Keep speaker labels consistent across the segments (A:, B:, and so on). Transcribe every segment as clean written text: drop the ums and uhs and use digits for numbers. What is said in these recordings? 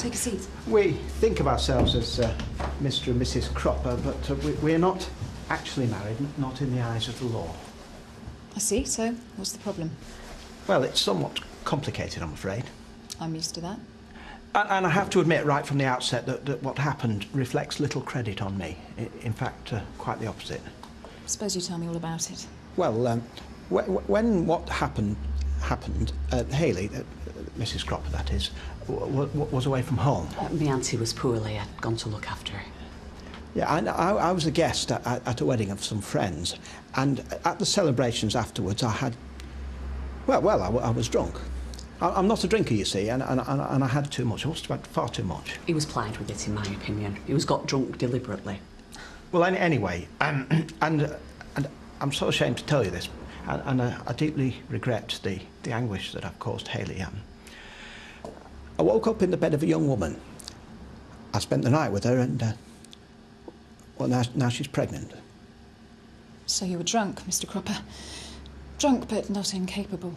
A: Take a seat.
B: We think of ourselves as Mr. and Mrs. Cropper, but we're not actually married, not in the eyes of the law.
A: I see. So, what's the problem?
B: Well, it's somewhat complicated, I'm afraid.
A: I'm used to that.
B: And I have to admit right from the outset that what happened reflects little credit on me. In fact, quite the opposite.
A: Suppose you tell me all about it.
B: Well, when what happened, Hayley, Mrs. Cropper that is, was away from home.
C: My auntie was poorly. I'd gone to look after her.
B: Yeah, I was a guest at a wedding of some friends, and at the celebrations afterwards I had... Well, I was drunk. I'm not a drinker, you see, and I had too much. I must have had far too much.
C: He was plied with it, in my opinion. He was got drunk deliberately.
B: Well, anyway, and I'm so ashamed to tell you this, and I deeply regret the anguish that I've caused Hayley. I woke up in the bed of a young woman. I spent the night with her, and well, now she's pregnant.
A: So you were drunk, Mr. Cropper. Drunk, but not incapable.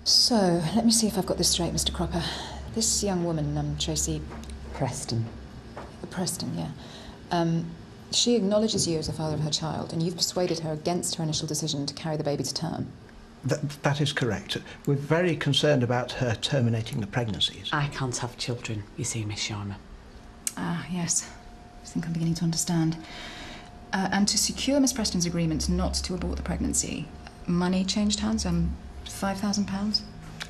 A: So, let me see if I've got this straight, Mr. Cropper. This young woman, Tracy...
C: Preston.
A: Preston, yeah. She acknowledges you as the father of her child, and you've persuaded her against her initial decision to carry the baby to term.
B: That is correct. We're very concerned about her terminating the pregnancies.
C: I can't have children, you see, Miss Sharma.
A: Ah, yes. I think I'm beginning to understand. And to secure Miss Preston's agreement not to abort the pregnancy, money changed hands, £5,000?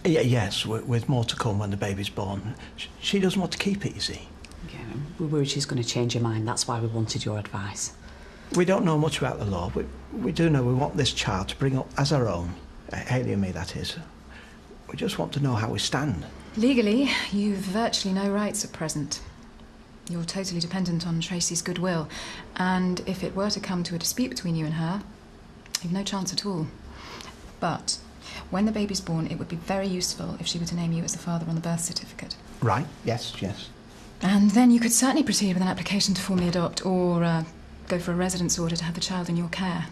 B: Yes, with more to come when the baby's born. She doesn't want to keep it, you see.
C: Yeah, we're worried she's going to change her mind. That's why we wanted your advice.
B: We don't know much about the law. We do know we want this child to bring up as our own. Hayley and me, that is. We just want to know how we stand.
A: Legally, you've virtually no rights at present. You're totally dependent on Tracy's goodwill. And if it were to come to a dispute between you and her, you've no chance at all. But when the baby's born, it would be very useful if she were to name you as the father on the birth certificate.
B: Right, yes.
A: And then you could certainly proceed with an application to formally adopt or go for a residence order to have the child in your care.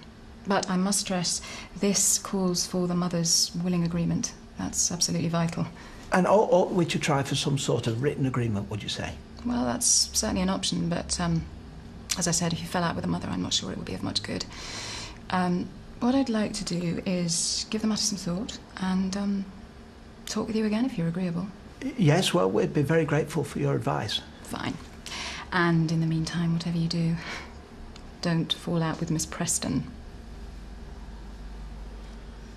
A: But I must stress, this calls for the mother's willing agreement. That's absolutely vital.
B: And ought we to try for some sort of written agreement, would you say?
A: Well, that's certainly an option, but as I said, if you fell out with the mother, I'm not sure it would be of much good. What I'd like to do is give the matter some thought and talk with you again if you're agreeable.
B: Yes, well, we'd be very grateful for your advice.
A: Fine. And in the meantime, whatever you do, don't fall out with Miss Preston.